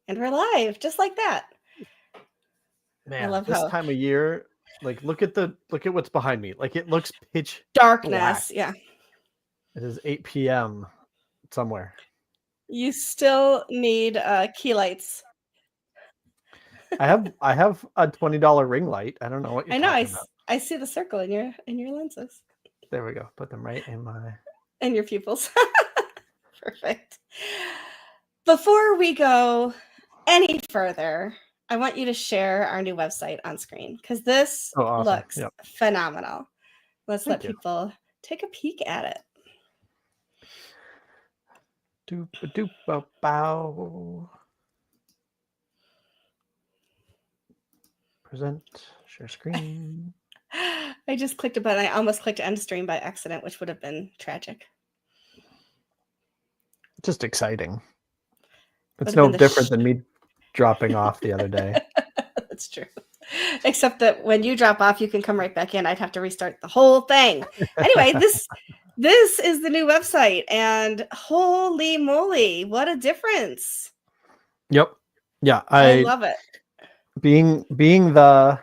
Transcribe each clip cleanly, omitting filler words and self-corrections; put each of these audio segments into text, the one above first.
And we're live, just like that. Man, I love this how time of year, like look at what's behind me. Like it looks pitch black. darkness. Yeah. It is 8 p.m. somewhere. You still need key lights. I have a $20 ring light. I don't know what you're I know. talking about. I see the circle in your lenses There we go. Put them right in my and your pupils. Perfect. Before we go any further, I want you to share our new website on screen because this awesome. looks phenomenal. Let's let people take a peek at it. Doop-a-doop-a-bow. Present, share screen. I just clicked a button. I almost clicked end stream by accident, which would have been tragic. Just exciting. It's no different than me dropping off the other day. That's true. Except that when you drop off, you can come right back in. I'd have to restart the whole thing. Anyway, this is the new website, and holy moly, what a difference. Yep. Yeah, I love it. Being the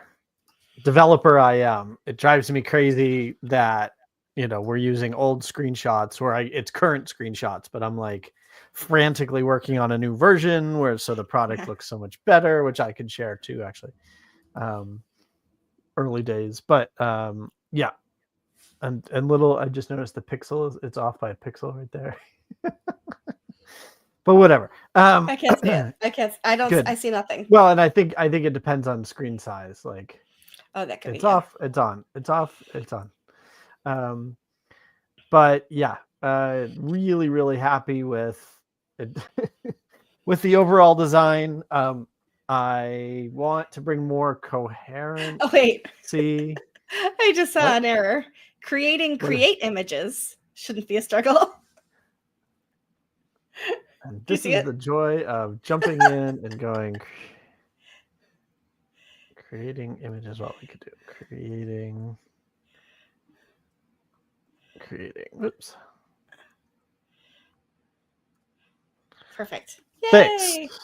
developer I am, it drives me crazy that we're using old screenshots or it's current screenshots, but I'm like frantically working on a new version so the product looks so much better, which I can share too, actually. Early days, but yeah, and little, I just noticed the pixel it's off by a pixel right there. But whatever. I can't see it. I don't. Good. I see nothing. Well, and I think it depends on screen size. Like, that could be. It's off. It's on. It's off. It's on. But yeah, really, really happy with it, with the overall design. I want to bring more coherent. Oh wait. See. I just saw an error. Create images shouldn't be a struggle. And this is the joy of jumping in and going. Creating images. What we could do. Creating. Whoops. Perfect. Yay! Thanks.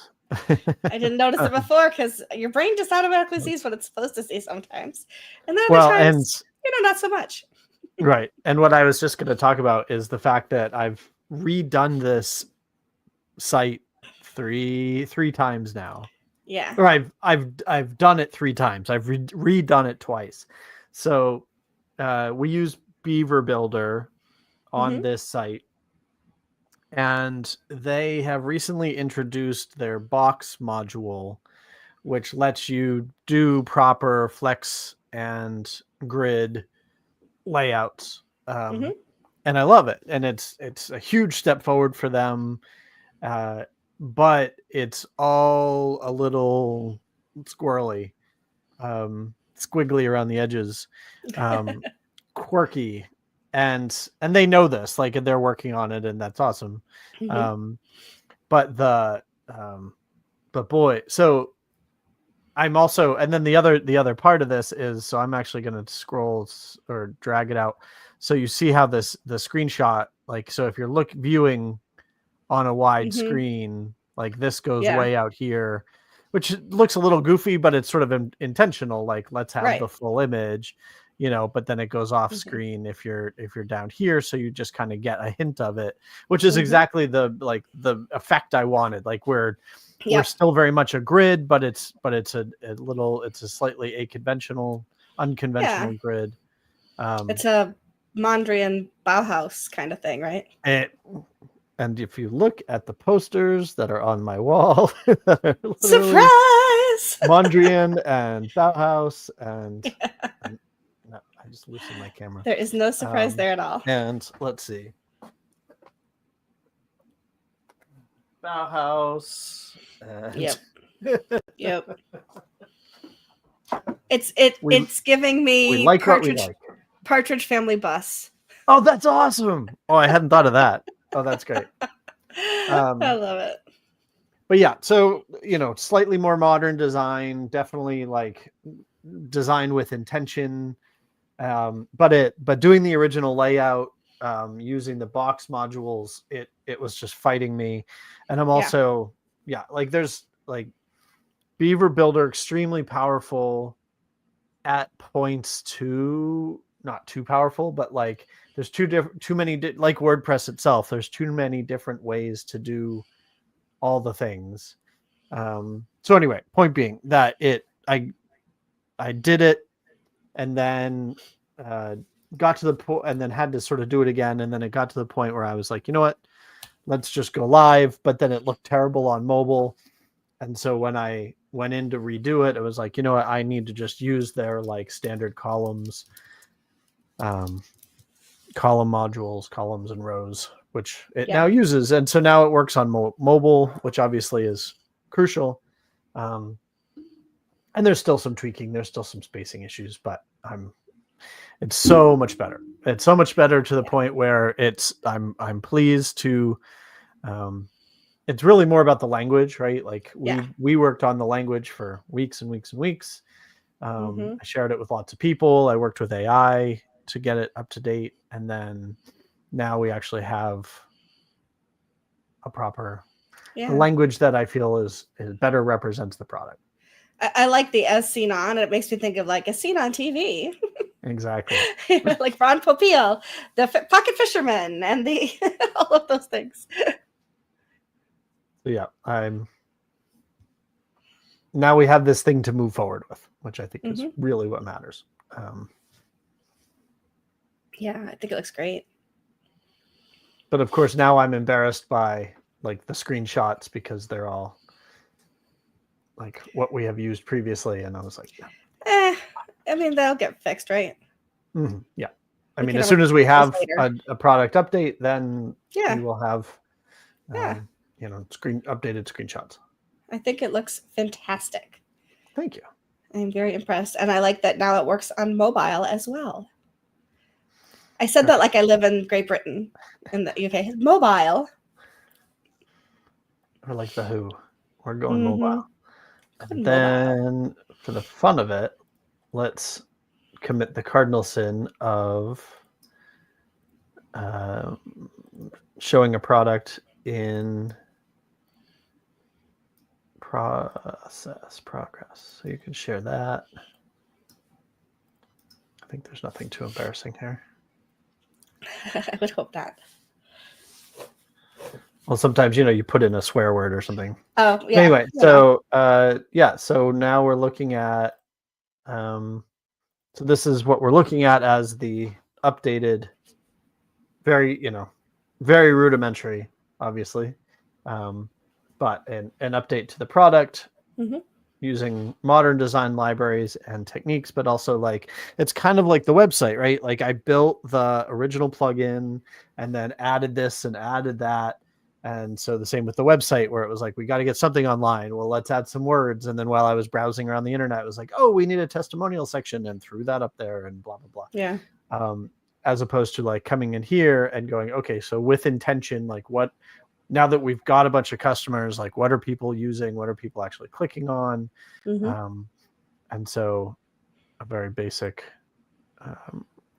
I didn't notice it before because your brain just automatically sees what it's supposed to see sometimes, and then other times, not so much. Right. And what I was just going to talk about is the fact that I've redone this site three times now. Yeah. Or I've done it 3 times. I've redone it twice. So we use Beaver Builder on this site, and they have recently introduced their box module, which lets you do proper flex and grid layouts. And I love it. And it's a huge step forward for them. But it's all a little squirrely, squiggly around the edges, quirky, and they know this, like, and they're working on it, and that's awesome. But boy, so I'm also, and then the other part of this is, so I'm actually going to scroll or drag it out. So you see how the screenshot, like, so if you're viewing on a wide screen, like this goes way out here, which looks a little goofy, but it's sort of intentional. Like, let's have the full image, but then it goes off screen if you're down here. So you just kind of get a hint of it, which is exactly the effect I wanted. Like we're still very much a grid, but it's a slightly unconventional grid. It's a Mondrian Bauhaus kind of thing, right? And if you look at the posters that are on my wall, surprise! Mondrian and Bauhaus, and no, I just loosened my camera. There is no surprise there at all. And let's see, Bauhaus. And... Yep. It's giving me Partridge Family Bus. Oh, that's awesome! Oh, I hadn't thought of that. Oh, that's great. I love it. But yeah, so, slightly more modern design, definitely like design with intention. But doing the original layout, using the box modules, it was just fighting me. And I'm also, like there's like Beaver Builder, extremely powerful at points too, not too powerful, but like there's too many, like WordPress itself, there's too many different ways to do all the things. So anyway, point being that I did it, and then got to the point, and then had to sort of do it again, and then it got to the point where I was like, you know what, let's just go live. But then it looked terrible on mobile, and so when I went in to redo it, it was like, you know what, I need to just use their like standard columns, column modules, columns and rows, which it now uses. And so now it works on mobile, which obviously is crucial. And there's still some tweaking, there's still some spacing issues, but it's so much better. It's so much better to the point where I'm pleased to, it's really more about the language, right? Like we worked on the language for weeks and weeks and weeks. I shared it with lots of people. I worked with AI to get it up to date. And then now we actually have a proper language that I feel is better represents the product. I like the as seen on. It makes me think of like as seen on TV. Exactly. Like Ron Popeil, the Pocket Fisherman, and the all of those things. So now we have this thing to move forward with, which I think is really what matters. Yeah, I think it looks great. But of course, now I'm embarrassed by like the screenshots because they're all like what we have used previously. And I was like, I mean, they'll get fixed, right? Yeah. I mean, as soon as we have a product update, then we will have, updated screenshots. I think it looks fantastic. Thank you. I'm very impressed. And I like that now it works on mobile as well. I said that like I live in Great Britain in the UK. Mobile. Or like the Who. We're going mobile. And then for the fun of it, let's commit the cardinal sin of showing a product in progress. So you can share that. I think there's nothing too embarrassing here. I would hope not. Well, sometimes, you put in a swear word or something. Oh, yeah. Anyway, so so now we're looking at, so this is what we're looking at as the updated, very rudimentary, obviously, but an update to the product using modern design libraries and techniques, but also like, it's kind of like the website, right? Like I built the original plugin and then added this and added that. And so the same with the website, where it was like, we got to get something online. Well, let's add some words. And then while I was browsing around the internet, it was like, oh, we need a testimonial section, and threw that up there and blah, blah, blah. Yeah. As opposed to like coming in here and going, okay, so with intention, like now that we've got a bunch of customers, like what are people using? What are people actually clicking on? And so a very basic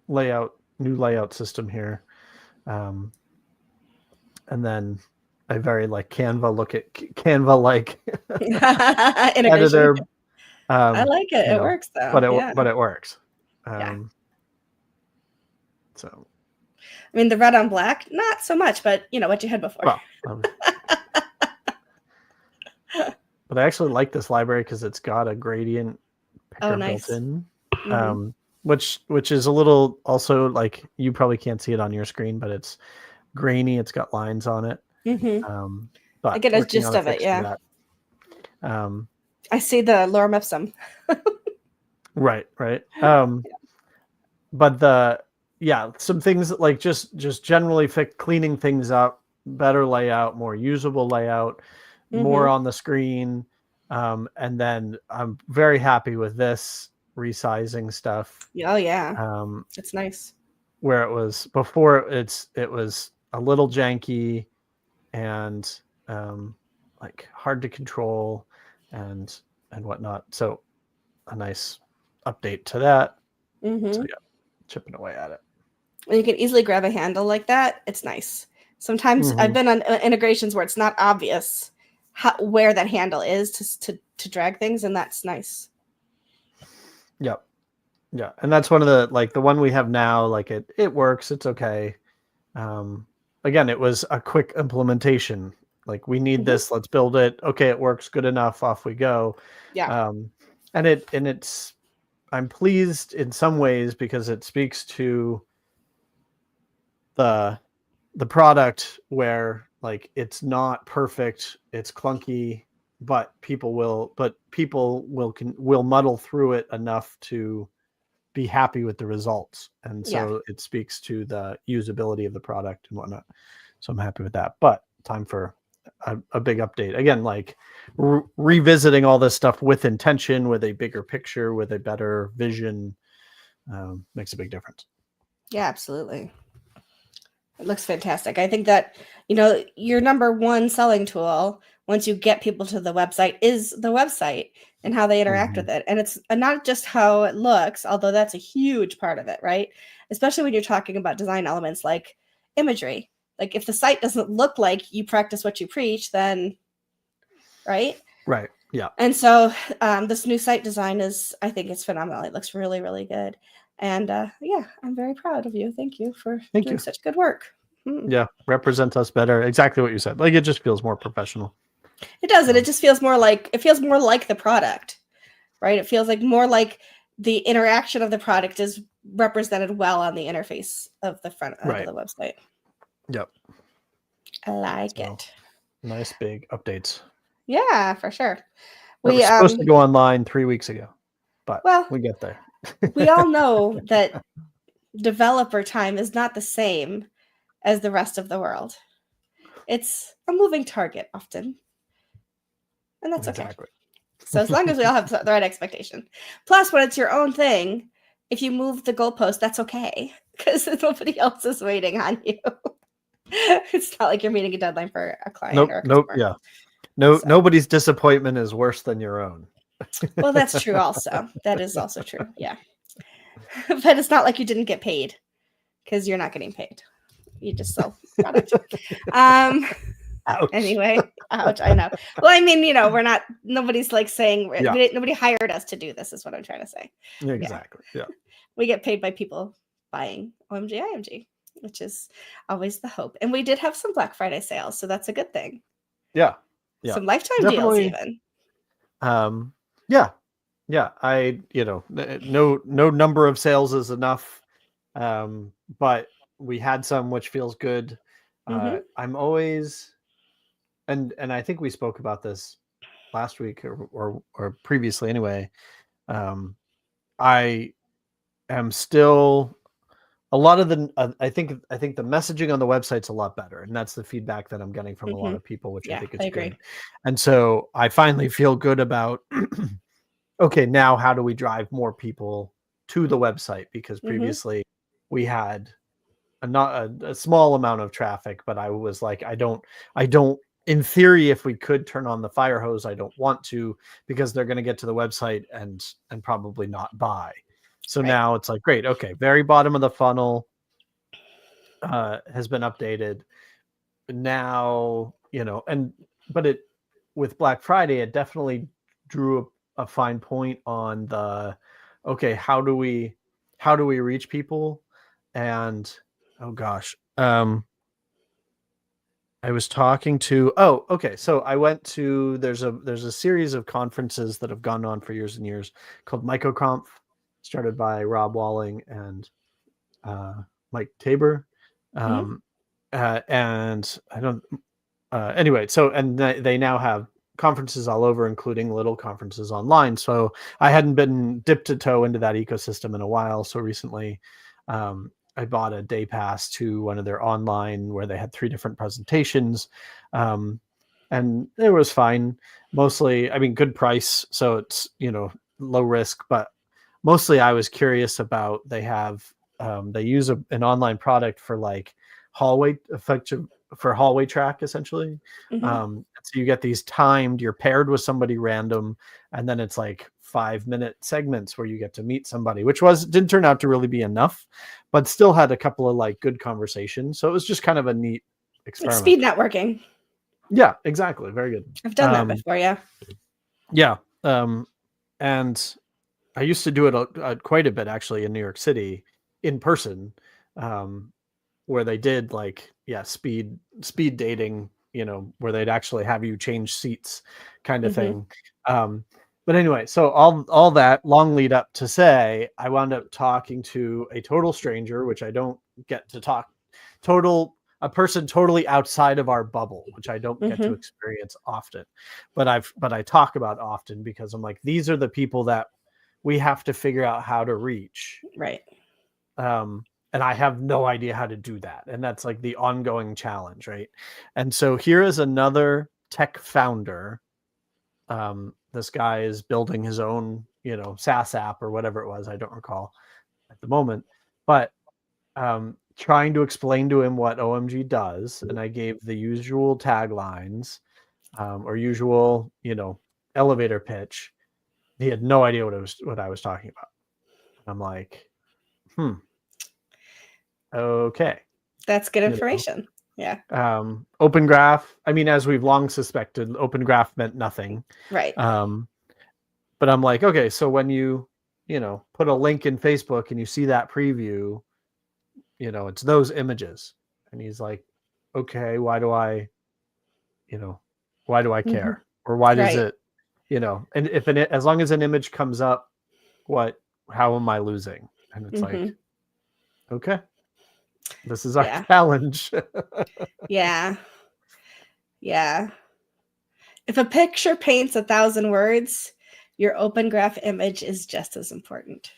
new layout system here. And then a very like Canva like editor. I like it. It works though. But it works. So, I mean, the red on black, not so much, but what you had before. Well, but I actually like this library because it's got a gradient picker built in, which is a little, also like, you probably can't see it on your screen, but it's grainy. It's got lines on it. But I get a gist of it. Yeah. I see the lorem ipsum. Right. But some things like just generally cleaning things up, better layout, more usable layout, more on the screen. And then I'm very happy with this resizing stuff. Oh yeah. It's nice. Where it was before, it was a little janky and like hard to control and whatnot. So a nice update to that. So chipping away at it. When you can easily grab a handle like that, it's nice. Sometimes I've been on integrations where it's not obvious where that handle is to drag things, and that's nice. Yep. Yeah. And that's one of the, like the one we have now, like it works. It's okay. Again, it was a quick implementation. Like we need this, let's build it. Okay, it works, good enough, off we go. Yeah. And it's I'm pleased in some ways because it speaks to the product where like it's not perfect, it's clunky, but people will muddle through it enough to be happy with the results. And so it speaks to the usability of the product and whatnot. So I'm happy with that. But time for a big update again, like revisiting all this stuff with intention, with a bigger picture, with a better vision, makes a big difference. Yeah, absolutely. It looks fantastic. I think that, your number one selling tool once you get people to the website is the website and how they interact with it. And it's not just how it looks, although that's a huge part of it, right? Especially when you're talking about design elements like imagery. Like if the site doesn't look like you practice what you preach, then, right? Right. Yeah. And so this new site design I think it's phenomenal. It looks really, really good. And yeah, I'm very proud of you. Thank you for doing such good work. Yeah, represent us better. Exactly what you said. Like it just feels more professional. It does, and it just feels more like the product, right? It feels like more like the interaction of the product is represented well on the interface of the front end of the website. Yep. I like it. Nice big updates. Yeah, for sure. We were supposed to go online 3 weeks ago, but we get there. We all know that developer time is not the same as the rest of the world. It's a moving target often. And that's okay. So as long as we all have the right expectation. Plus, when it's your own thing, if you move the goalpost, that's okay. Because nobody else is waiting on you. It's not like you're meeting a deadline for a client or a customer. Yeah. Nobody's disappointment is worse than your own. Well, that's true also. That is also true. Yeah. But it's not like you didn't get paid because you're not getting paid. You just sell product. Ouch. Anyway, ouch, I know. Well, I mean, nobody's like saying, nobody hired us to do this is what I'm trying to say. Exactly. Yeah. We get paid by people buying OMG, IMG, which is always the hope. And we did have some Black Friday sales, so that's a good thing. Yeah. Some lifetime deals even. Yeah. No number of sales is enough. But we had some, which feels good. I'm always, and I think we spoke about this last week or previously anyway. I am still a lot of the I think the messaging on the website's a lot better, and that's the feedback that I'm getting from a lot of people, which I think is good. And so I finally feel good about okay, now how do we drive more people to the website? Because previously we had a small amount of traffic, but I was like, I don't, in theory, if we could turn on the fire hose, I don't want to, because they're going to get to the website and probably not buy. So now it's like, great. Okay. Very bottom of the funnel has been updated now, but with Black Friday, it definitely drew a fine point on okay, how do we reach people? And oh gosh, I was talking to, so I went to, there's a series of conferences that have gone on for years and years called MicroConf, started by Rob Walling and Mike Tabor. And I don't, anyway, so, and they now have conferences all over, including little conferences online. So I hadn't been dipped to toe into that ecosystem in a while. So recently, I bought a day pass to one of their online where they had 3 different presentations. And it was fine. Mostly, I mean, good price. So it's, low risk, but mostly I was curious about, they use an online product for like hallway track, essentially. So you get these timed, you're paired with somebody random, and then it's like 5-minute segments where you get to meet somebody, which didn't turn out to really be enough, but still had a couple of like good conversations. So it was just kind of a neat experiment. Speed networking. Yeah, exactly. Very good. I've done that before. Yeah. Yeah. And I used to do it quite a bit actually in New York City in person, where they did like, yeah, speed dating, where they'd actually have you change seats kind of Hmm. thing. Um, but anyway, so all that long lead up to say, I wound up talking to a total stranger, which I don't get to talk a person totally outside of our bubble, which I don't get to Hmm. experience often, but I talk about often because I'm like, these are the people that we have to figure out how to reach. Right. And I have no idea how to do that. And that's like the ongoing challenge, right? And so here is another tech founder. This guy is building his own, SaaS app or whatever it was. I don't recall at the moment, but trying to explain to him what OMG does. And I gave the usual taglines, or usual, elevator pitch. He had no idea what I was talking about. I'm like, okay. That's good You know, information. Yeah. Open Graph. I mean, as we've long suspected, Open Graph meant nothing. Right. But I'm like, okay, so when you put a link in Facebook and you see that preview, it's those images. And he's like, okay, why do I Hmm. care? Or why does Right. it, and as long as an image comes up, how am I losing? And it's like, Hmm. okay, this is our Yeah. challenge. Yeah. Yeah. If a picture paints 1,000 words, your open graph image is just as important.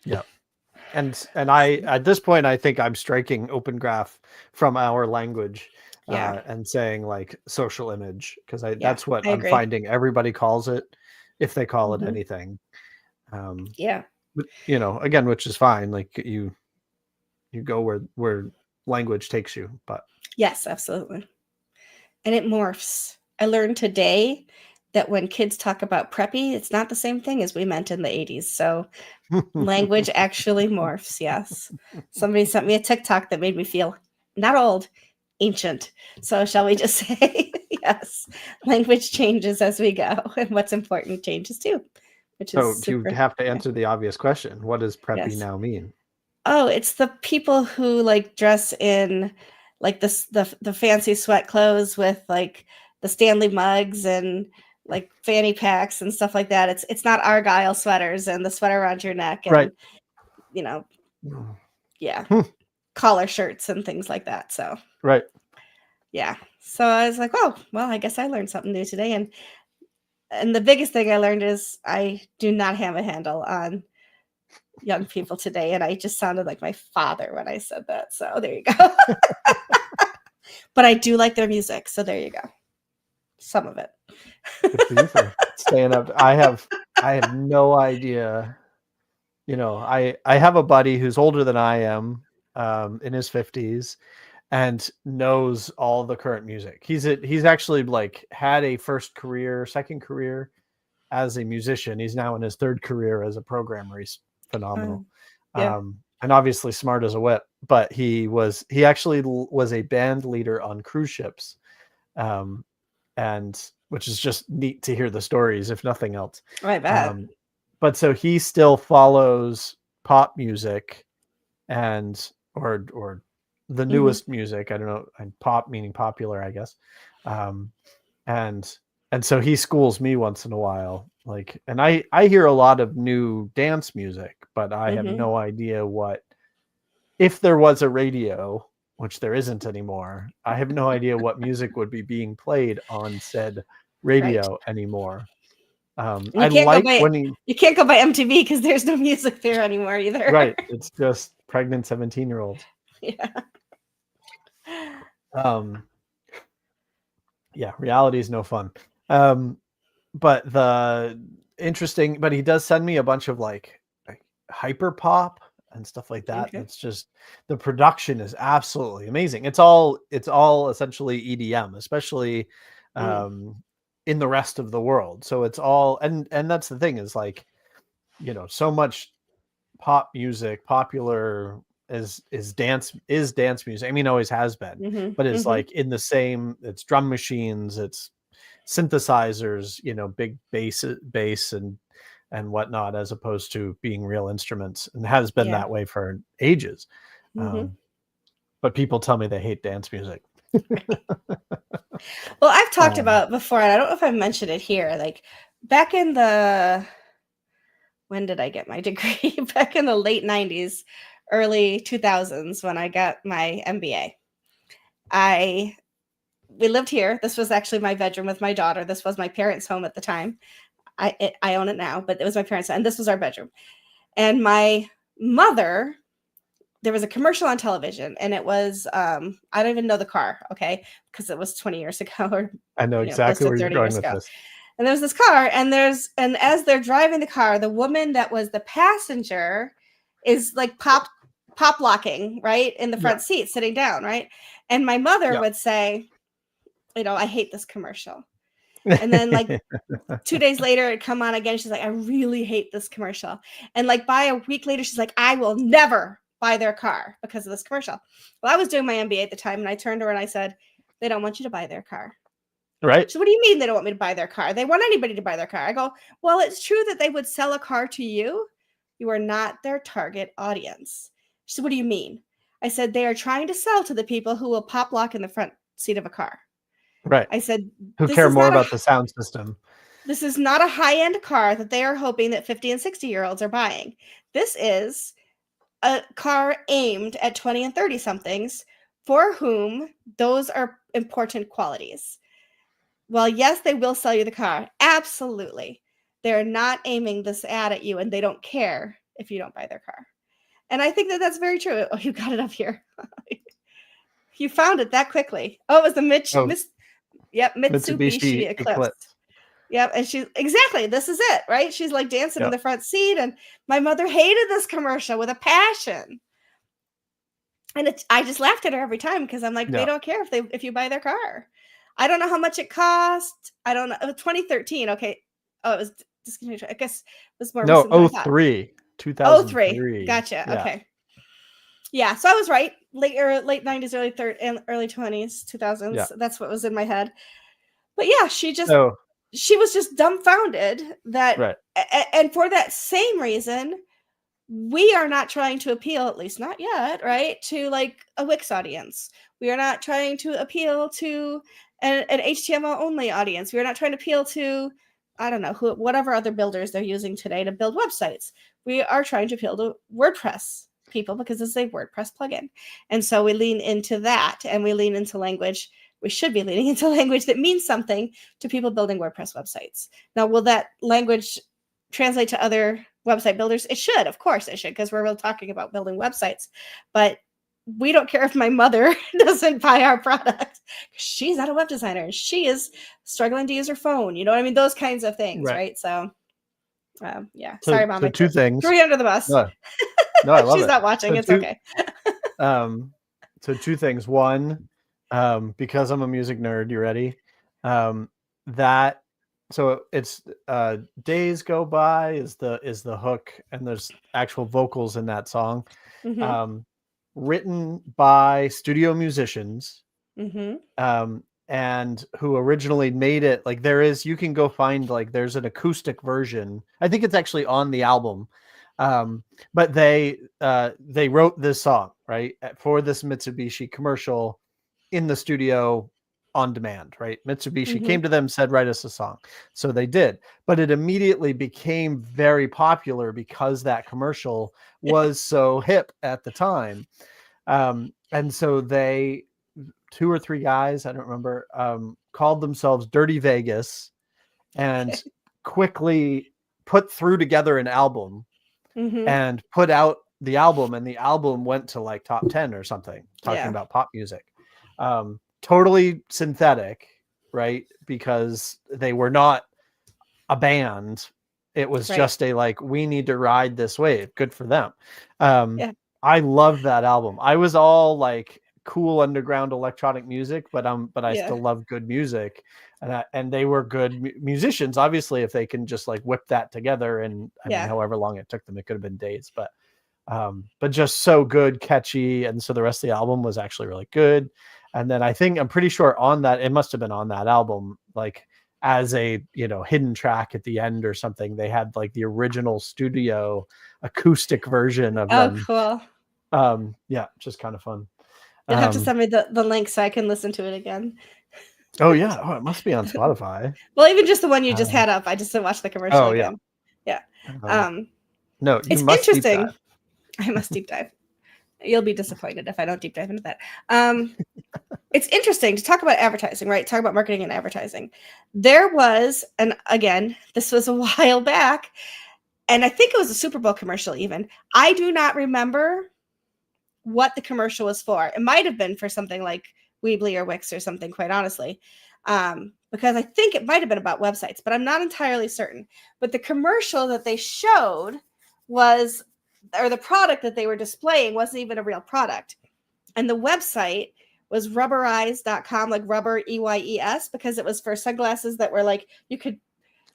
Yeah. And I at this point I think I'm striking Open Graph from our language, Yeah. and saying like social image, because Yeah. that's what I I'm agree. finding everybody calls it, if they call it Hmm. anything. Um, Yeah. but, again, which is fine. Like you go where language takes you, but Yes, absolutely. And it morphs. I learned today that when kids talk about preppy, it's not the same thing as we meant in the 80s. So language actually morphs. Yes. Somebody sent me a TikTok that made me feel not old, ancient. So shall we just say, yes, language changes as we go, and what's important changes too, which is so you super. have to Yeah. answer the obvious question: what does preppy Yes. now mean? Oh, it's the people who like dress in like the fancy sweat clothes with like the Stanley mugs and like fanny packs and stuff like that. It's not Argyle sweaters and the sweater around your neck Right. and you know, yeah, Hmm. collar shirts and things like that. So Right. yeah. So I was like, oh, well, I guess I learned something new today. And the biggest thing I learned is I do not have a handle on young people today. And I just sounded like my father when I said that. So there you go. But I do like their music. So there you go. Some of it. Good for you for staying up. I have no idea. I have a buddy who's older than I am, in his 50s, and knows all the current music. He's actually like had a second career as a musician. He's now in his third career as a programmer. He's phenomenal. Yeah. And obviously smart as a whip, but he actually was a band leader on cruise ships. Um, and which is just neat to hear the stories, if nothing else. I bet. Um, but so he still follows pop music and or the Hmm. newest music. I don't know, and pop meaning popular, I guess. Um, and and so he schools me once in a while, like, and I hear a lot of new dance music, but I have Hmm. no idea if there was a radio, which there isn't anymore. I have no idea what music would be being played on said Right. radio anymore. And I like when he you can't go by MTV because there's no music there anymore either. right. It's just pregnant 17-year-olds. Yeah. Um, yeah, reality is no fun. But but he does send me a bunch of like hyper pop and stuff like that. Okay. That's just, the production is absolutely amazing. It's all essentially EDM, especially Mm. um in the rest of the world. So it's all, and that's the thing, is like, so much pop music, popular is dance music. I mean, always has been, Mm-hmm. but it's Mm-hmm. like in the same. It's drum machines, it's synthesizers, big bass and whatnot, as opposed to being real instruments, and has been Yeah. that way for ages. Mm-hmm. But people tell me they hate dance music. Well, I've talked Um, about before, and I don't know if I mentioned it here. Like back in the when did I get my degree? Back in the late 90s, early 2000s, when I got my MBA. We lived here. This was actually my bedroom with my daughter. This was my parents' home at the time. I own it now, but it was my parents' home, and this was our bedroom. And my mother, there was a commercial on television, and it was I don't even know the car, okay, because it was 20 years ago, or I know close exactly to where you're 30 going years with ago. this. And there was this car, and as they're driving the car, the woman that was the passenger is like pop locking right in the Yeah. front seat, sitting down, right? And my mother Yeah. would say, I hate this commercial. And then like 2 days later, it'd come on again. She's like, I really hate this commercial. And like by a week later, she's like, I will never buy their car because of this commercial. Well, I was doing my MBA at the time, and I turned to her and I said, they don't want you to buy their car. Right. So what do you mean they don't want me to buy their car? They want anybody to buy their car. I go, well, it's true that they would sell a car to you. You are not their target audience. She said, what do you mean? I said, they are trying to sell to the people who will pop lock in the front seat of a car. Right. I said, Who this care is more not about the sound system. This is not a high-end car that they are hoping that 50 and 60-year-olds are buying. This is a car aimed at 20 and 30 somethings for whom those are important qualities. Well, yes, they will sell you the car. Absolutely. They're not aiming this ad at you, and they don't care if you don't buy their car. And I think that that's very true. Oh, you got it up here. You found it that quickly. Oh, it was the Mitsubishi Mitsubishi Eclipse. Eclipse. Yep, and she's exactly, this is it, right? She's like dancing in Yep. the front seat, and my mother hated this commercial with a passion. And I just laughed at her every time because I'm like, they Yeah. don't care if you buy their car. I don't know how much it cost. I don't know. 2013. Okay. Oh, it was discontinued. I guess it was more No, recent than I thought. 03. 03. 2003. Gotcha. Yeah. Okay. Yeah. So I was right. Late 90s, early 20s, 2000s. Yeah. That's what was in my head. But yeah, she So was just dumbfounded that, right. And for that same reason, we are not trying to appeal, at least not yet, right, to like a Wix audience. We are not trying to appeal to an HTML only audience. We are not trying to appeal to, I don't know, whatever other builders they're using today to build websites. We are trying to appeal to WordPress people because it's a WordPress plugin. And so we lean into that, and we lean into language. We should be leaning into language that means something to people building WordPress websites. Now, will that language translate to other website builders? It should, of course it should, because we're really talking about building websites. But we don't care if my mother doesn't buy our product. She's not a web designer, and she is struggling to use her phone. You know what I mean? Those kinds of things, right? So, yeah. Sorry, Mom. So two things. Threw you under the bus. No, I love She's it. not watching. So it's okay. So two things. One, because I'm a music nerd, you ready? That so it's Days Go By is the hook, and there's actual vocals in that song. Mm-hmm. Written by studio musicians. Mm-hmm. And who originally made it. Like you can go find, like, there's an acoustic version. I think it's actually on the album. But they wrote this song, right, for this Mitsubishi commercial in the studio on demand, right? Mitsubishi came to them, said, write us a song. So they did, but it immediately became very popular because that commercial was so hip at the time. And so they, 2 or 3 guys, I don't remember, called themselves Dirty Vegas, and quickly put through together an album and put out the album, and the album went to like top 10 or something, talking about pop music. Totally synthetic, right? Because they were not a band. It was just a, like, we need to ride this wave. Good for them. I loved that album. I was all like cool underground electronic music, but I still love good music, and they were good musicians, obviously, if they can just like whip that together. And I mean, however long it took them, it could have been days, but but just so good, catchy. And so the rest of the album was actually really good. And then I'm pretty sure on that, it must've been on that album, like as a, hidden track at the end or something, they had like the original studio acoustic version of Oh, them. cool. Yeah, just kind of fun. You'll have to send me the link so I can listen to it again. Oh yeah. Oh, it must be on Spotify. Well, even just the one you just had up. I just watched the commercial again. Yeah. No, you it's must interesting. Deep dive. I must deep dive. You'll be disappointed if I don't deep dive into that. It's interesting to talk about advertising, right? Talk about marketing and advertising. There was, and again, this was a while back, and I think it was a Super Bowl commercial even. I do not remember what the commercial was for. It might have been for something like Weebly or Wix or something, quite honestly, because I think it might have been about websites, but I'm not entirely certain. But the commercial that they showed was, or the product that they were displaying wasn't even a real product. And the website was rubberize.com, like rubber EYES, because it was for sunglasses that were like, you could,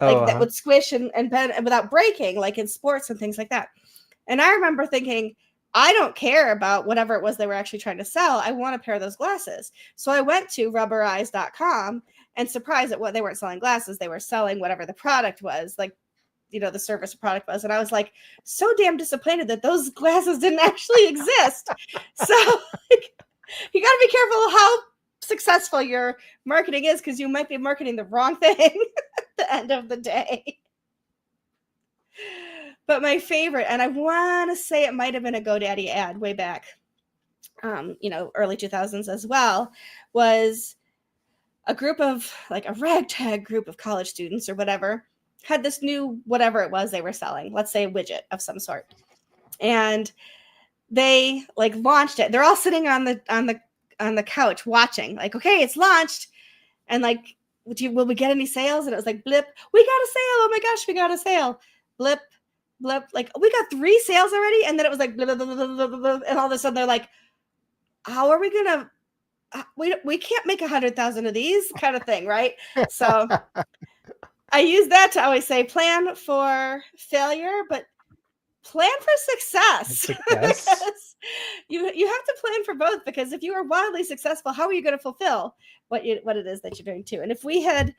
like, that would squish and bend and without breaking, like in sports and things like that. And I remember thinking, I don't care about whatever it was they were actually trying to sell. I want a pair of those glasses. So I went to rubberize.com and surprised at what they weren't selling glasses. They were selling whatever the product was, like, the service or product was. And I was like, so damn disappointed that those glasses didn't actually exist. So you got to be careful how successful your marketing is, because you might be marketing the wrong thing at the end of the day. But my favorite, and I want to say it might have been a GoDaddy ad way back, early 2000s as well, was a group of, like, a ragtag group of college students or whatever, had this new whatever it was they were selling, let's say a widget of some sort. And they like launched it. They're all sitting on the couch watching, like, okay, it's launched. And like, will we get any sales? And it was like, blip, we got a sale. Oh my gosh, we got a sale. Blip, blip, like, we got 3 sales already. And then it was like, blip, blip, blip, blip, blip, blip, and all of a sudden they're like, how are we gonna, we can't make 100,000 of these, kind of thing, right? So I use that to always say, plan for failure, but plan for success. Because you have to plan for both, because if you are wildly successful, how are you going to fulfill what it is that you're doing too? And if we had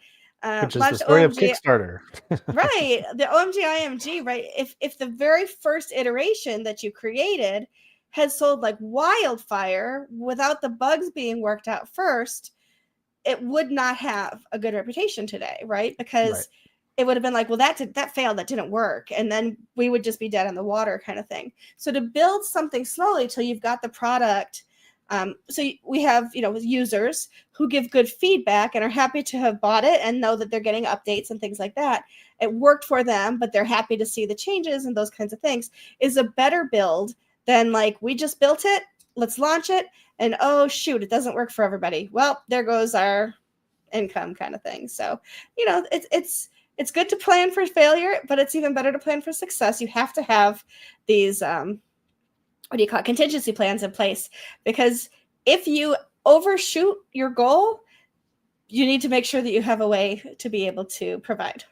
which is the story OMG, of Kickstarter. right, the OMG IMG, right, if the very first iteration that you created had sold like wildfire without the bugs being worked out first, it would not have a good reputation today, right? Because it would have been like, well, that failed, that didn't work, and then we would just be dead in the water, kind of thing. So to build something slowly till you've got the product, so we have users who give good feedback and are happy to have bought it and know that they're getting updates and things like that. It worked for them, but they're happy to see the changes and those kinds of things, is a better build than like, we just built it, let's launch it, and oh shoot, it doesn't work for everybody. Well, there goes our income, kind of thing. So it's good to plan for failure, but it's even better to plan for success. You have to have these contingency plans in place, because if you overshoot your goal, you need to make sure that you have a way to be able to provide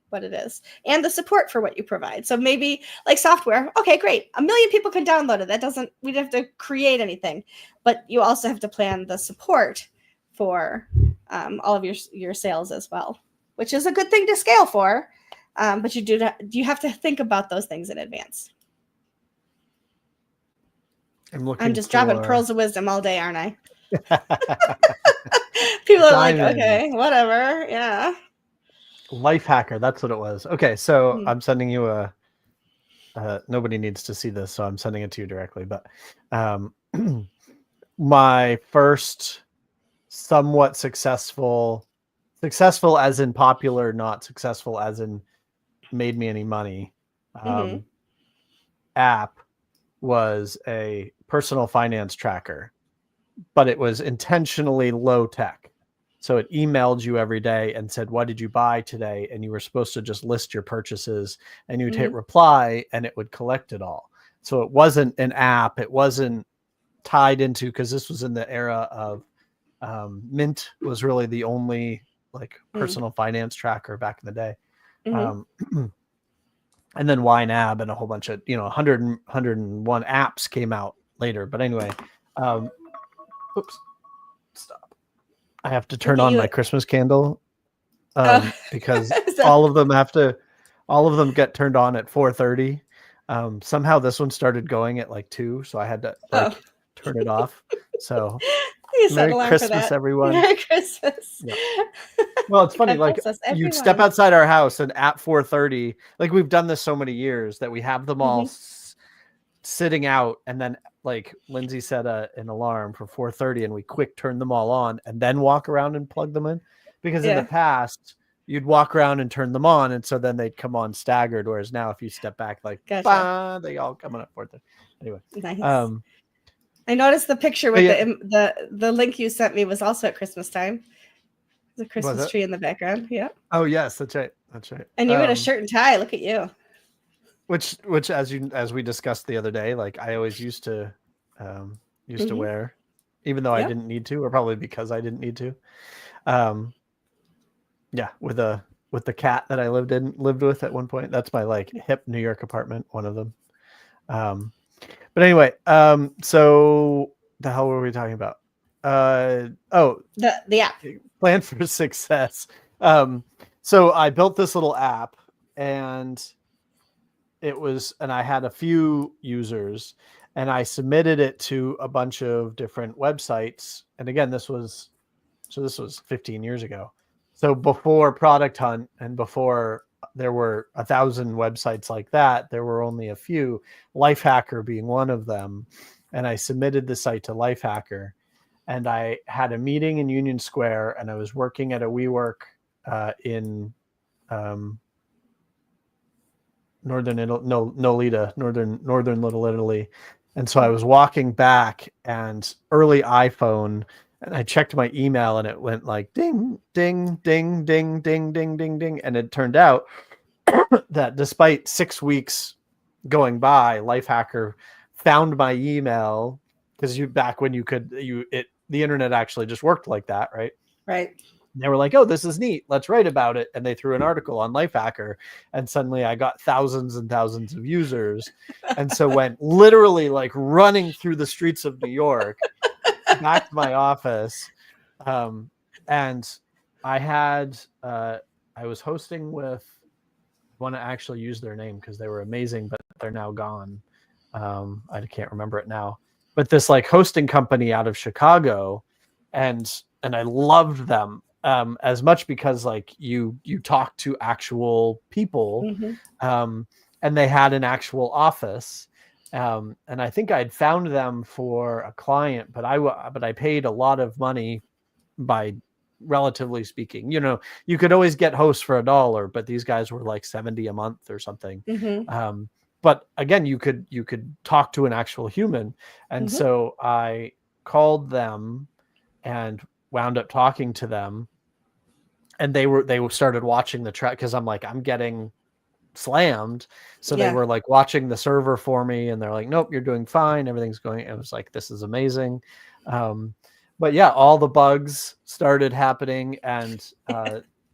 what it is and the support for what you provide. So maybe like software, okay, great, 1 million people can download it. We don't have to create anything, but you also have to plan the support for all of your sales as well, which is a good thing to scale for. But you have to think about those things in advance. I'm just dropping pearls of wisdom all day, aren't I? People are like, okay, whatever. Yeah. Life hacker. That's what it was. Okay. So I'm sending you nobody needs to see this, so I'm sending it to you directly, but my first somewhat successful as in popular, not successful as in made me any money, app was a personal finance tracker, but it was intentionally low tech. So it emailed you every day and said, what did you buy today? And you were supposed to just list your purchases, and you'd hit reply and it would collect it all. So it wasn't an app. It wasn't tied into, because this was in the era of Mint was really the only like personal finance tracker back in the day. And then YNAB and a whole bunch of 101 apps came out later. But anyway, oops, stop. I have to turn Look at on you. my Christmas candle because So- all of them get turned on at 4:30. Somehow this one started going at like 2, so I had to oh, turn it off. So you set an Merry alarm for Christmas, that. everyone. Merry Christmas. Yep. Well, it's funny, God like bless us, you'd step everyone. outside our house and at 4:30, like we've done this so many years that we have them all sitting out, and then like Lindsay set an alarm for 4:30 and we quick turn them all on and then walk around and plug them in, because in the past you'd walk around and turn them on, and so then they'd come on staggered, whereas now if you step back, like Gotcha. they all come on at 4:30. Anyway, Nice. I noticed the picture with the link you sent me was also at Christmas time. There's a Christmas tree in the background. Yeah. Oh yes, that's right. And you're in a shirt and tie. Look at you. Which as we discussed the other day, like I always used to wear, even though I didn't need to, or probably because I didn't need to. Yeah, with the cat that I lived with at one point. That's my like hip New York apartment, one of them. But anyway, so the hell were we talking about? The app. Plan for success. So I built this little app, and I had a few users, and I submitted it to a bunch of different websites. And again, this was 15 years ago. So before Product Hunt and before there were 1,000 websites like that, there were only a few, Lifehacker being one of them. And I submitted the site to Lifehacker, and I had a meeting in Union Square, and I was working at a WeWork in northern Little Italy. And so I was walking back, and early iPhone, and I checked my email, and it went like ding, ding, ding, ding, ding, ding, ding, ding. And it turned out that despite 6 weeks going by, Lifehacker found my email, because back when the internet actually just worked like that, right? Right. They were like, oh, this is neat, let's write about it. And they threw an article on Lifehacker, and suddenly I got thousands and thousands of users. And so went literally like running through the streets of New York back to my office. And I was hosting with, I want to actually use their name because they were amazing, but they're now gone. I can't remember it now, but this like hosting company out of Chicago, and I loved them. As much because like you talk to actual people, and they had an actual office, and I think I'd found them for a client, but I paid a lot of money, by relatively speaking. You could always get hosts for $1, but these guys were like $70 a month or something. But again, you could talk to an actual human, and so I called them and wound up talking to them. And they started watching the track, because I'm like, I'm getting slammed. So they were like watching the server for me, and they're like, nope, you're doing fine, everything's going. It was like, this is amazing. But yeah, all the bugs started happening, and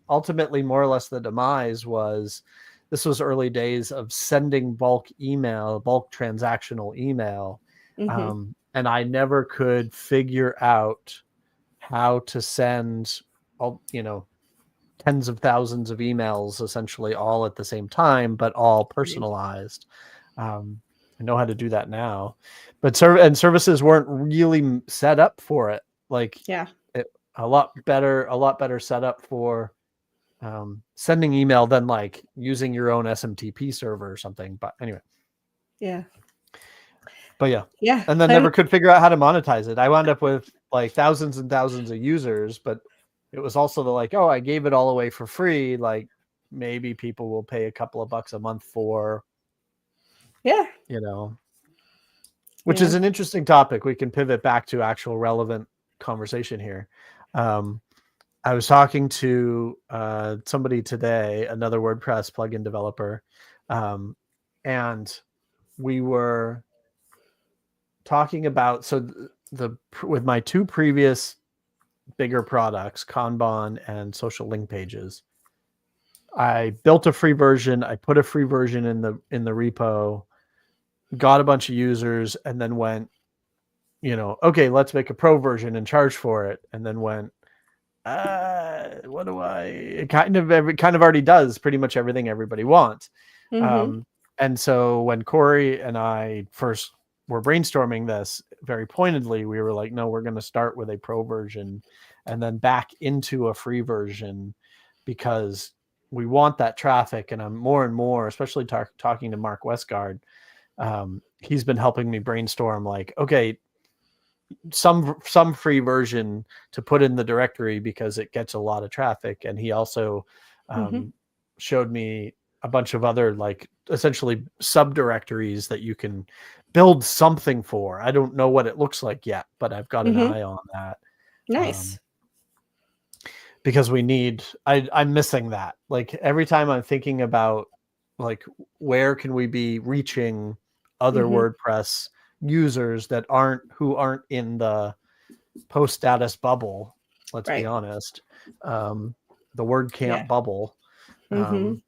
ultimately, more or less, the demise was, this was early days of sending bulk transactional email. And I never could figure out how to send tens of thousands of emails, essentially all at the same time, but all personalized. I know how to do that now, but services weren't really set up for it. Like, a lot better set up for sending email than like using your own SMTP server or something. But anyway. But yeah. And then never could figure out how to monetize it. I wound up with like thousands and thousands of users, but it was also like, oh, I gave it all away for free. Like, maybe people will pay a couple of bucks a month for, which is an interesting topic. We can pivot back to actual relevant conversation here. I was talking to somebody today, another WordPress plugin developer, and we were talking about, so with my two previous bigger products, Kanban and social link pages, I built a free version. I put a free version in the repo, got a bunch of users, and then went, okay, let's make a pro version and charge for it. And then went, what do I? It kind of already does pretty much everything everybody wants. Mm-hmm. And so when Corey and I first were brainstorming this very pointedly, we were like, no, we're going to start with a pro version and then back into a free version, because we want that traffic. And I'm more and more, especially talking to Mark Westgard. He's been helping me brainstorm, like, okay, some free version to put in the directory because it gets a lot of traffic. And he also showed me a bunch of other, like, essentially subdirectories that you can build something for. I don't know what it looks like yet, but I've got an eye on that. Nice. Because I'm missing that. Like, every time I'm thinking about, like, where can we be reaching other WordPress users that aren't in the post status bubble, let's be honest, the WordCamp bubble. I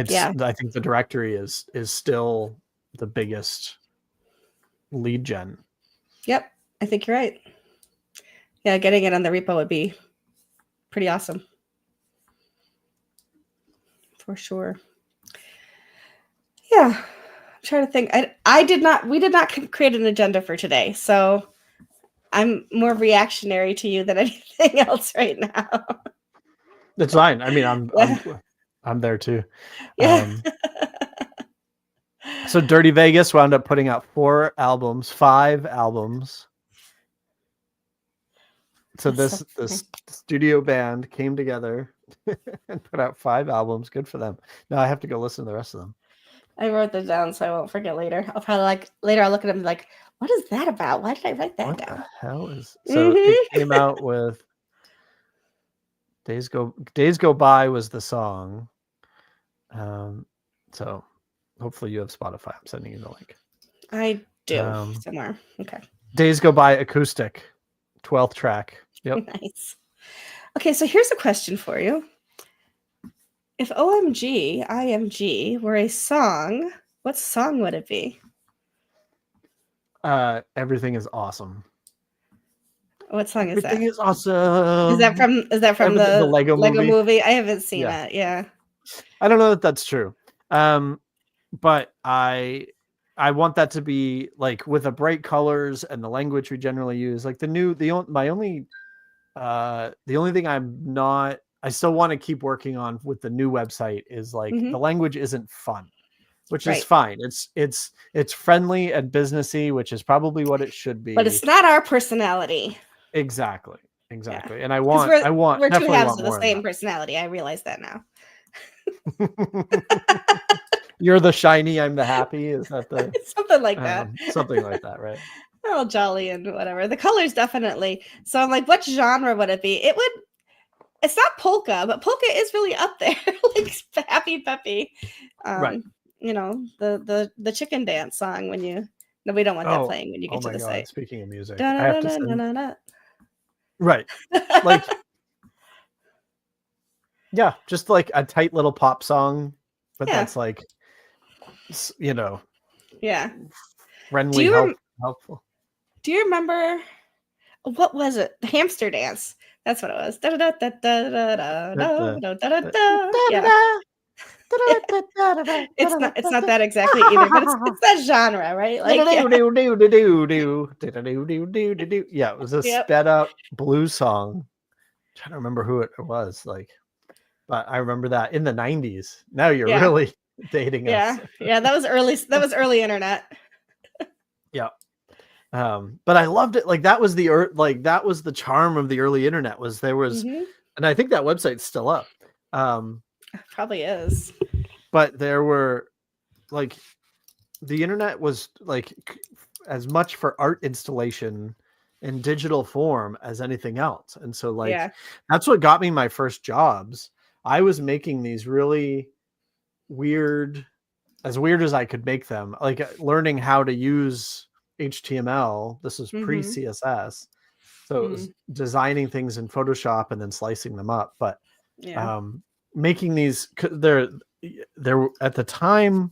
think the directory is still the biggest lead gen. Yep, I think you're right. Yeah, getting it on the repo would be pretty awesome. For sure. Yeah. I'm trying to think. We did not create an agenda for today, so I'm more reactionary to you than anything else right now. That's fine. I mean, I'm there too. Yeah. So Dirty Vegas wound up putting out 5 albums. So this studio band came together and put out 5 albums. Good for them. Now I have to go listen to the rest of them. I wrote them down so I won't forget later. I'll probably later I'll look at them and be like, what is that about? Why did I write that down? What the hell is so? It came out with Days Go By was the song. So hopefully you have Spotify. I'm sending you the link. I do somewhere. Okay. Days Go By acoustic, 12th track. Yep. Nice. Okay, so here's a question for you. If OMG, IMG were a song, what song would it be? Everything is awesome. What song is Everything that? Is awesome. Is that from the Lego movie? I haven't seen that. Yeah. I don't know that that's true. But I want that to be like with the bright colors and the language we generally use. Like the only thing I still want to keep working on with the new website is like the language isn't fun, which is fine. It's friendly and businessy, which is probably what it should be. But it's not our personality. Exactly. Yeah. And we're two halves of the same personality. I realize that now. You're the shiny, I'm the happy. Is that something like that? Something like that, right? Oh, jolly and whatever. The colors definitely. So I'm like, what genre would it be? It's not polka, but polka is really up there, like happy peppy. Right. The chicken dance song when you. No, we don't want that playing when you get to the site. Speaking of music, I have to send... Right. Like, yeah, just like a tight little pop song, but that's like, yeah, friendly, helpful. Do you remember what was it? The hamster dance. That's what it was. It's not that exactly either, but it's that genre, right? Like, yeah, it was a sped up blues song. I'm trying to remember who it was, like, but I remember that in the 90s. Now you're really dating us. Yeah, that was early internet. Yeah. But I loved it. Like, that was the charm of the early internet, was there was, and I think that website's still up. Probably is. But there were, like, the internet was like as much for art installation in digital form as anything else. And so, like, that's what got me my first jobs. I was making these really weird as I could make them, like learning how to use HTML. This was pre CSS. So it was designing things in Photoshop and then slicing them up. But making these. They're at the time,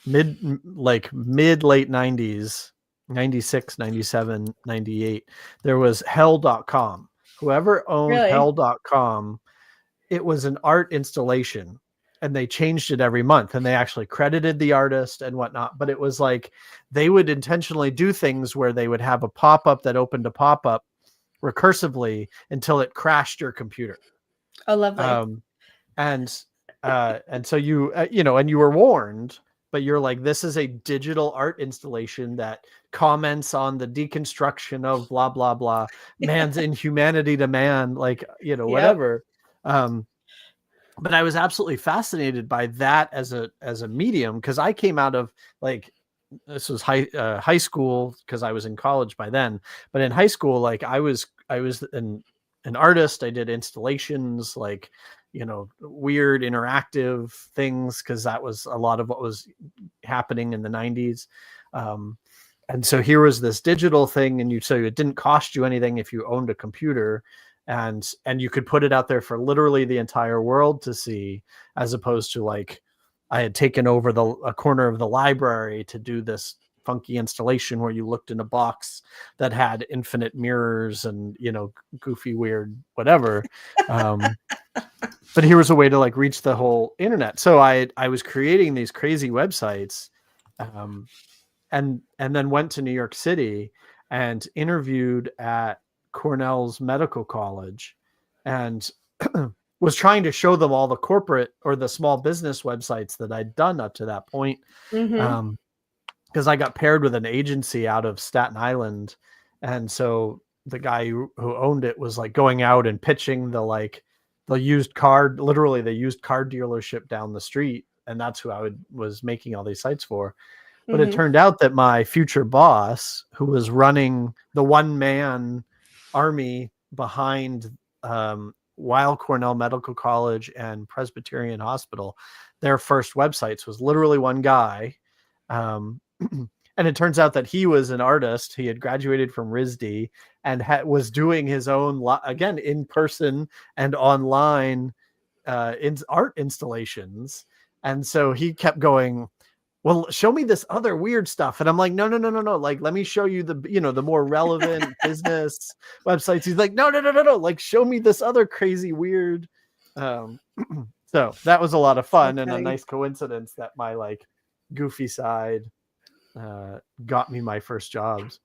mid late 90s, 96, 97, 98. There was hell.com. Whoever owned Really? hell.com, it was an art installation, and they changed it every month, and they actually credited the artist and whatnot. But it was like they would intentionally do things where they would have a pop-up that opened a pop-up recursively until it crashed your computer. Oh, lovely. And so you and you were warned, but you're like, this is a digital art installation that comments on the deconstruction of blah blah blah, man's inhumanity to man, like, Yep. whatever. But I was absolutely fascinated by that as a medium, because I came out of, like, this was high school, because I was in college by then. But in high school, like, I was an artist. I did installations, like, weird interactive things, because that was a lot of what was happening in the 90s. And so here was this digital thing, and so it didn't cost you anything if you owned a computer, and you could put it out there for literally the entire world to see, as opposed to, like, I had taken over a corner of the library to do this funky installation where you looked in a box that had infinite mirrors and, goofy, weird, whatever. But here was a way to, like, reach the whole internet. So I was creating these crazy websites, and then went to New York City and interviewed at Cornell's Medical College, and was trying to show them all the corporate or the small business websites that I'd done up to that point. Mm-hmm. Because I got paired with an agency out of Staten Island. And so the guy who owned it was, like, going out and pitching the used car dealership down the street. And that's who I was making all these sites for. But it turned out that my future boss, who was running the one-man army behind Weill Cornell Medical College and Presbyterian Hospital, their first websites was literally one guy. And it turns out that he was an artist. He had graduated from RISD and was doing his own, again, in person and online art installations. And so he kept going, well, show me this other weird stuff. And I'm like, no. Like, let me show you the more relevant business websites. He's like, no. Like, show me this other crazy, weird. So that was a lot of fun, and a nice coincidence that my, like, goofy side got me my first jobs.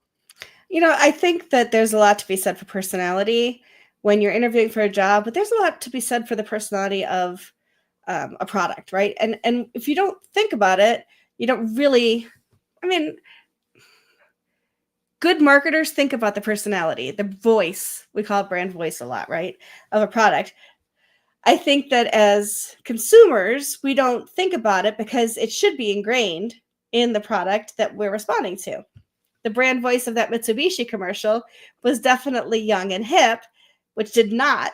I think that there's a lot to be said for personality when you're interviewing for a job, but there's a lot to be said for the personality of a product, right? And if you don't think about it, you don't really, good marketers think about the personality, the voice. We call it brand voice a lot, right? Of a product. I think that as consumers, we don't think about it because it should be ingrained in the product that we're responding to. The brand voice of that Mitsubishi commercial was definitely young and hip, which did not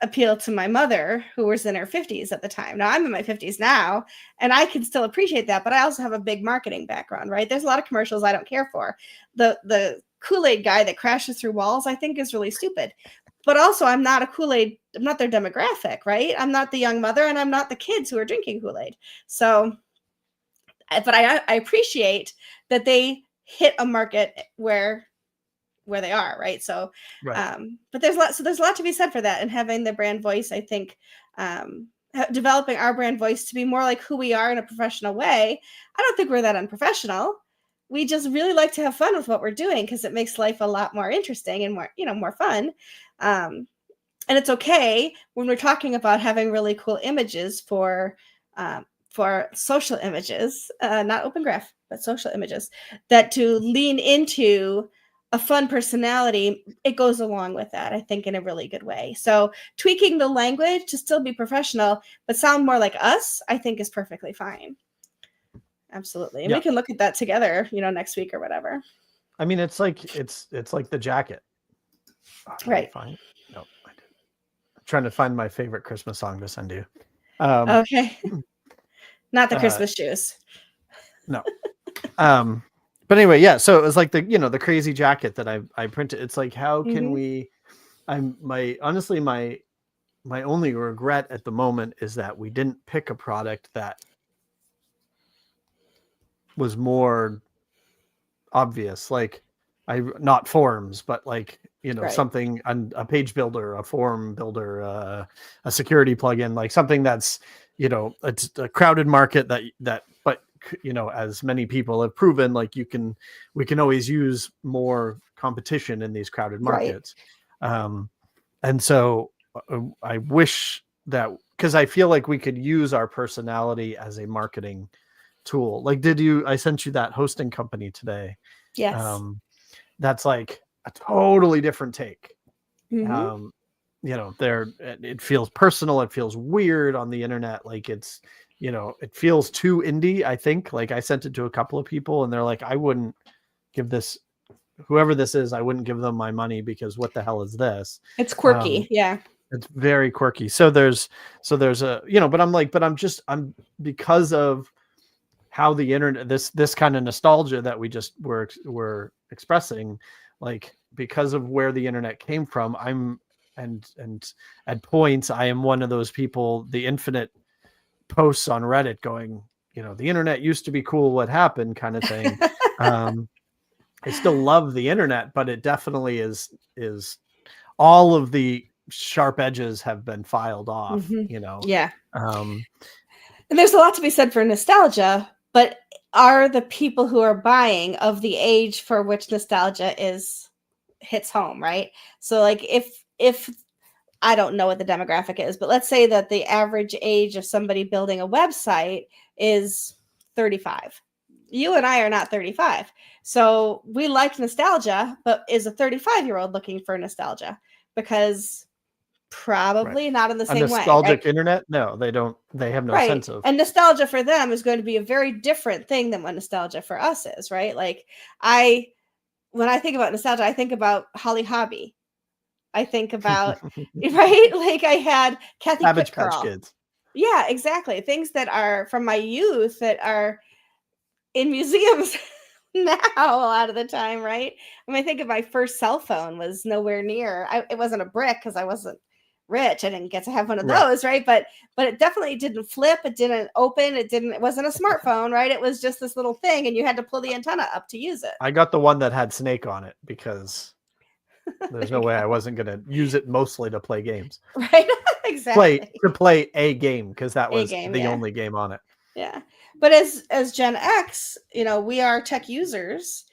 appeal to my mother, who was in her 50s at the time. Now I'm in my 50s now, and I can still appreciate that, but I also have a big marketing background, right? There's a lot of commercials I don't care for. The Kool-Aid guy that crashes through walls, I think, is really stupid. But also, I'm not their demographic, right? I'm not the young mother, and I'm not the kids who are drinking Kool-Aid. So, but I appreciate that they hit a market where they are, right? So, right. But there's a lot to be said for that, and having the brand voice, I think, developing our brand voice to be more like who we are in a professional way. I don't think we're that unprofessional. We just really like to have fun with what we're doing because it makes life a lot more interesting and more fun. And it's okay when we're talking about having really cool images for social images, not open graph, but social images, that to lean into a fun personality, it goes along with that, I think, in a really good way. So tweaking the language to still be professional, but sound more like us, I think is perfectly fine. Absolutely. And we can look at that together, next week or whatever. I mean, it's like the jacket. Right. Fine. No, I didn't. I'm trying to find my favorite Christmas song to send you. Okay. Not the Christmas shoes. No. But anyway, yeah. So it was like the crazy jacket that I printed. It's like, how can we? Honestly, my my only regret at the moment is that we didn't pick a product that was more obvious, like not forms, but like, Right. something on a page builder, a form builder, a security plugin, like something that's, it's a crowded market but as many people have proven, like we can always use more competition in these crowded Right. markets. And so I wish that, because I feel like we could use our personality as a marketing tool. Like, I sent you that hosting company today. Yes. That's like a totally different take. Mhm. It feels personal. It feels weird on the internet. Like it feels too indie. I think, like, I sent it to a couple of people and they're like, I wouldn't give this, whoever this is, I wouldn't give them my money, because what the hell is this? It's quirky. Yeah. It's very quirky. So there's a, but I'm because of how the internet, this kind of nostalgia that we just were expressing, like, because of where the internet came from, and at points I am one of those people, the infinite posts on Reddit going, the internet used to be cool, what happened, kind of thing. I still love the internet, but it definitely is all of the sharp edges have been filed off. Yeah. Um, And there's a lot to be said for nostalgia, but are the people who are buying of the age for which nostalgia hits home, right? So like if I don't know what the demographic is, but let's say that the average age of somebody building a website is 35. You and I are not 35. So we like nostalgia, but is a 35-year-old looking for nostalgia? Because probably right. not in the A same way, nostalgic right? internet? No, they don't. They have no Right. sense of. And nostalgia for them is going to be a very different thing than what nostalgia for us is, right? Like when I think about nostalgia, I think about Holly Hobby. I think about right, like I had Kathy Cabbage Quick Patch Curl. Kids. Yeah, exactly. Things that are from my youth that are in museums now a lot of the time, right? I mean, I think of my first cell phone was nowhere near. It wasn't a brick because I wasn't rich. I didn't get to have one of Right. those, right? But it definitely didn't flip. It didn't open. It wasn't a smartphone, right? It was just this little thing, and you had to pull the antenna up to use it. I got the one that had Snake on it because there's There no you way I go. wasn't going to use it mostly to play games. Right? Exactly. Play a game, because that A was game, the yeah. only game on it. Yeah. But as Gen X, we are tech users.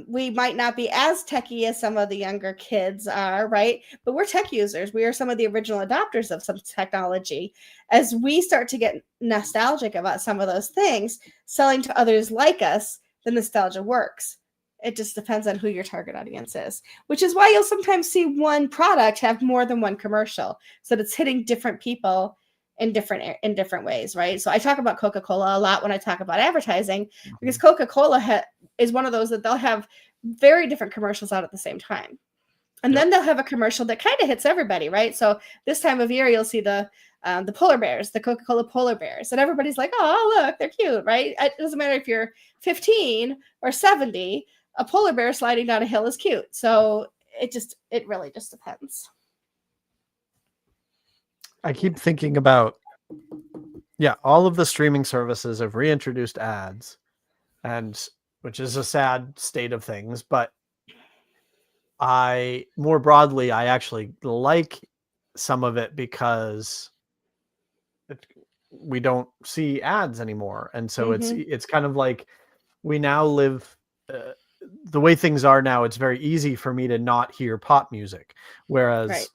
We might not be as techy as some of the younger kids are, right? But we're tech users. We are some of the original adopters of some technology. As we start to get nostalgic about some of those things, selling to others like us, the nostalgia works. It just depends on who your target audience is, which is why you'll sometimes see one product have more than one commercial, so that it's hitting different people in different ways, right? So I talk about Coca-Cola a lot when I talk about advertising, because Coca-Cola is one of those that they'll have very different commercials out at the same time. And Yep. then they'll have a commercial that kind of hits everybody, right? So this time of year, you'll see the polar bears, the Coca-Cola polar bears, and everybody's like, "Oh, look, they're cute," right? It doesn't matter if you're 15 or 70, a polar bear sliding down a hill is cute. So it really just depends. I keep thinking about, all of the streaming services have reintroduced ads, and which is a sad state of things, but more broadly, I actually like some of it because we don't see ads anymore. And so Mm-hmm. it's kind of like we now live, the way things are now, it's very easy for me to not hear pop music. Right. Whereas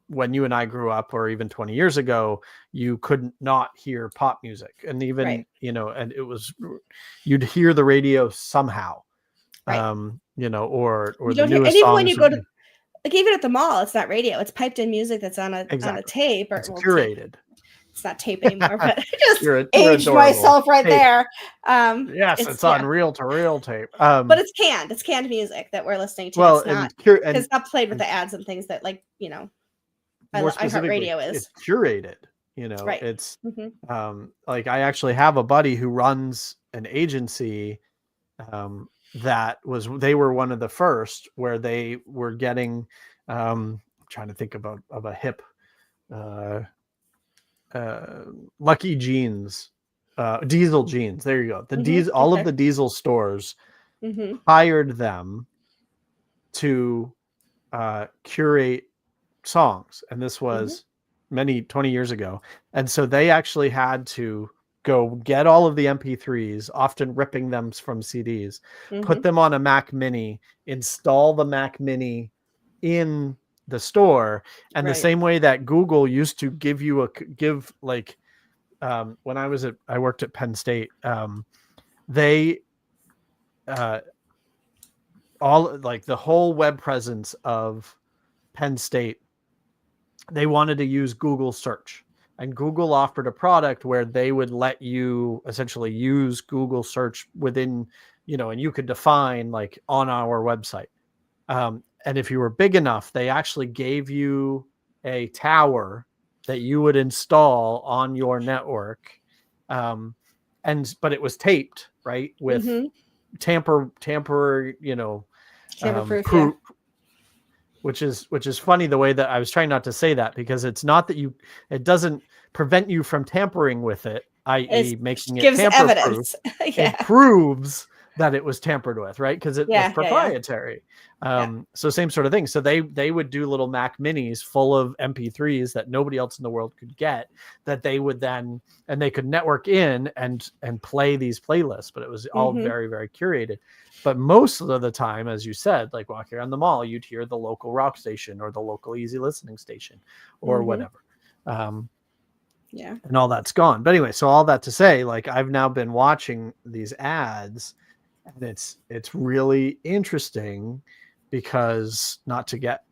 when you and I grew up, or even 20 years ago, you couldn't not hear pop music. And even, Right. and you'd hear the radio somehow, Right. or You the don't hear, and newest even when you songs go would to, be like, even at the mall, it's not radio. It's piped in music that's on a exactly. tape, or It's well, tape. curated. It's not tape anymore, but I just You're aged adorable. myself right Hey, there. yes, it's on reel to reel tape. But it's canned. It's canned music that we're listening to. Well, It's not, because it's not played with and the ads and things that, like, more specifically, iHeartRadio is. it's curated. Right. It's Mm-hmm. like, I actually have a buddy who runs an agency, they were one of the first where they were getting, I'm trying to think of a hip uh, Lucky Jeans, Diesel Jeans. There you go. All of Okay. the Diesel stores Mm-hmm. hired them to curate songs, and this Mm-hmm. was 20 years ago. And so they actually had to go get all of the MP3s, often ripping them from CDs, Mm-hmm. put them on a Mac Mini, install the Mac Mini in the store. And the Right. same way that Google used to give like, when I worked at Penn State, they all like the whole web presence of Penn State, they wanted to use Google search, and Google offered a product where they would let you essentially use Google search within, and you could define like on our website. And if you were big enough, they actually gave you a tower that you would install on your network. But it was taped, right? With Mm-hmm. tamper, Tamper proof. Yeah. proof, which is funny the way that I was trying not to say that, because it's not that it doesn't prevent you from tampering with it, i.e. It making it gives tamper proof. evidence. Yeah. It proves that it was tampered with, right? Because it was Yeah. Yeah. Yeah. proprietary. Yeah. So same sort of thing. So they would do little Mac Minis full of MP3s that nobody else in the world could get, that they would then, and they could network in and play these playlists, but it was all Mm-hmm. very, very curated. But most of the time, as you said, like walking around the mall, you'd hear the local rock station or the local easy listening station or Mm-hmm. whatever. Yeah. And all that's gone. But anyway, so all that to say, like, I've now been watching these ads, and it's really interesting, because, not to get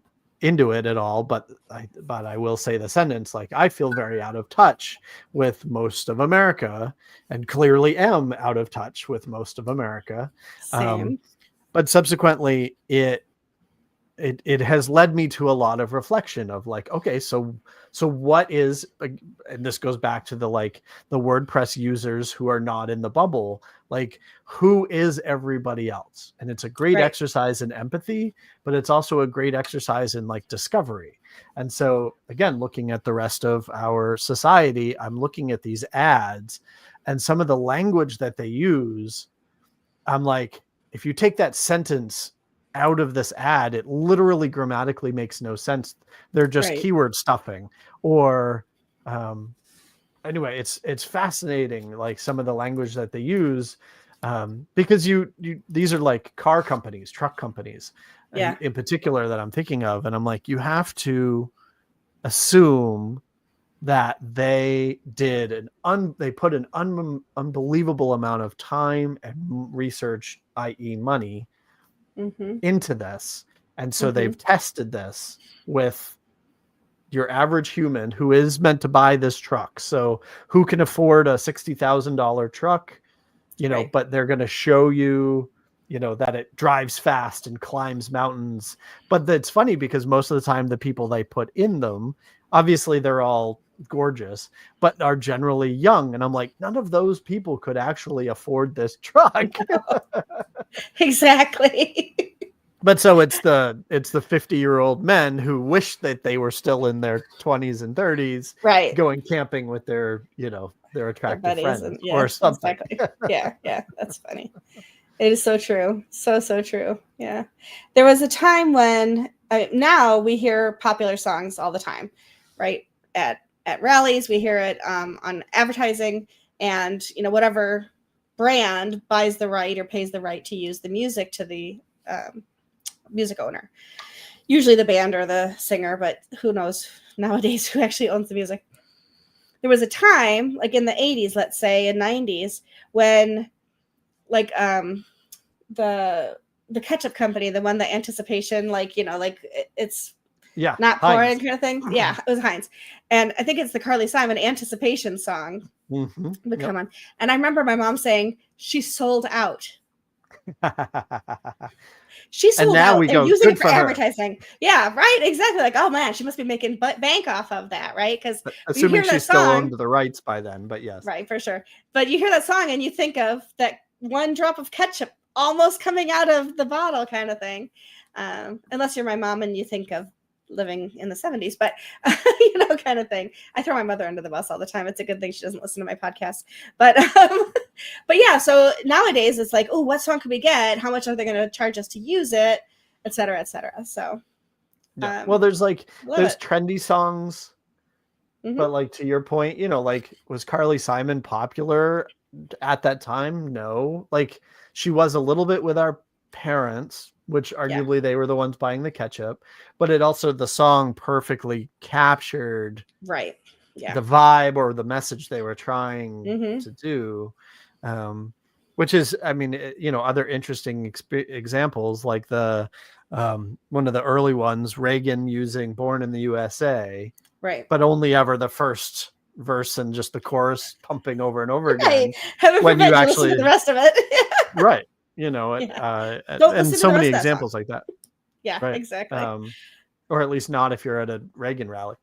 into it at all, but I will say the sentence, like, I feel very out of touch with most of America, and clearly am out of touch with most of America. Same. But subsequently, it has led me to a lot of reflection of like, okay, so what is, and this goes back to the WordPress users who are not in the bubble, like, who is everybody else? And it's a great Right. exercise in empathy, but it's also a great exercise in like discovery. And so again, looking at the rest of our society, I'm looking at these ads and some of the language that they use. I'm like, if you take that sentence out of this ad, it literally grammatically makes no sense. They're just Right. keyword stuffing. Or anyway, it's fascinating, like some of the language that they use, because you these are like car companies, truck companies, Yeah. in particular, that I'm thinking of, and I'm like, you have to assume that they did they put an unbelievable amount of time and research, i.e. money, Mm-hmm. into this. And so Mm-hmm. they've tested this with your average human who is meant to buy this truck. So who can afford a $60,000 truck, Right. but they're going to show you, that it drives fast and climbs mountains. But it's funny, because most of the time the people they put in them, obviously they're all gorgeous, but are generally young. And I'm like, none of those people could actually afford this truck. Exactly. But so it's the 50-year-old men who wish that they were still in their 20s and 30s, Right. going camping with their Their attractive buddies friends, and yeah, or something. exactly. Yeah. Yeah. That's funny. It is so true. So true. Yeah. There was a time when now we hear popular songs all the time, right? At rallies, we hear it on advertising, and whatever brand buys the right or pays the right to use the music to the music owner. Usually the band or the singer, but who knows nowadays who actually owns the music. There was a time, like in the 80s, let's say, and 90s, when like the ketchup company, the one, the Anticipation, it's Yeah, not Heinz. pouring kind of thing. Yeah, it was Heinz. And I think it's the Carly Simon Anticipation song would come on. And I remember my mom saying she sold out. She sold out and using it for advertising. Yeah, right. Exactly. Like, oh man, she must be making bank off of that, right? Because assuming she still owned the rights by then, but yes, right, for sure. But you hear that song and you think of that one drop of ketchup almost coming out of the bottle, kind of thing. Unless you're my mom and you think of living in the 70s, but kind of thing. I throw my mother under the bus all the time. It's a good thing she doesn't listen to my podcast. But yeah, so nowadays it's like, oh, what song can we get? How much are they going to charge us to use it, et cetera, et cetera. So yeah. Well, there's it. trendy songs, but like to your point, like, was Carly Simon popular at that time? No. Like, she was a little bit with our parents, which arguably they were the ones buying the ketchup, but the song perfectly captured the vibe or the message they were trying to do. Which is, I mean, other interesting examples, like the one of the early ones, Reagan using Born in the USA, right, but only ever the first verse and just the chorus pumping over and over again. Heaven when you actually listen to the rest of it. Right. and so many examples like that. Yeah, right? Exactly. Or at least not if you're at a Reagan rally.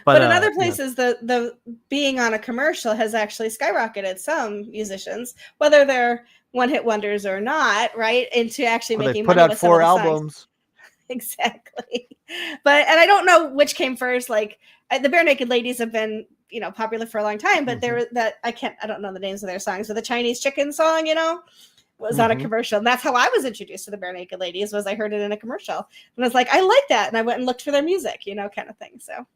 But in other places, the being on a commercial has actually skyrocketed some musicians, whether they're one-hit wonders or not, right? Into actually making money with 4 albums. Songs. Exactly. And I don't know which came first. Like, the Bare Naked Ladies have been, popular for a long time, but there was I don't know the names of their songs. So the Chinese Chicken song, was on a commercial. And that's how I was introduced to the Bare Naked Ladies, was I heard it in a commercial. And I was like, I like that. And I went and looked for their music, kind of thing. So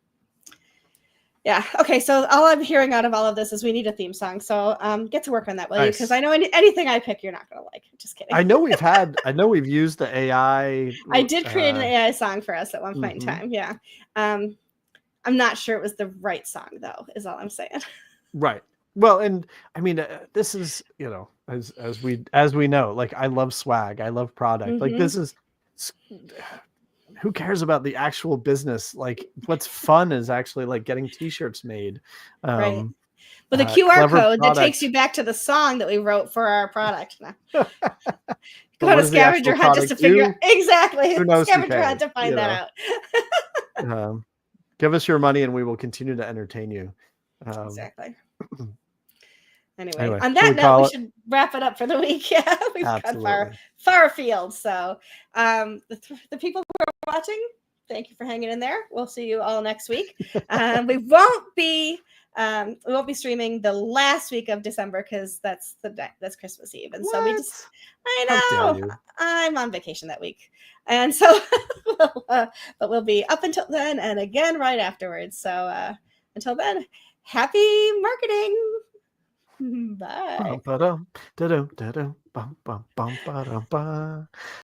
yeah. Okay. So all I'm hearing out of all of this is we need a theme song. So get to work on that, will you? Because I know anything I pick, you're not going to like. Just kidding. I know we've used the AI. I did create an AI song for us at one point in time. Yeah. I'm not sure it was the right song, though, is all I'm saying. Right. Well, and I mean, this is, as we know, like, I love swag. I love product. Like, this is, who cares about the actual business? Like, what's fun is actually like getting t-shirts made. Right. With a QR code that takes you back to the song that we wrote for our product. Go to scavenger hunt just to figure out. Exactly. Who knows? Scavenger hunt to find that out. Give us your money and we will continue to entertain you. Exactly. Anyway, on that note, we should wrap it up for the week. Yeah, we've gone far afield. So the people who are watching, thank you for hanging in there. We'll see you all next week. We won't be streaming the last week of December because that's Christmas Eve. And so I know I'm on vacation that week. And so but we'll be up until then and again right afterwards. So until then, happy marketing. Bye.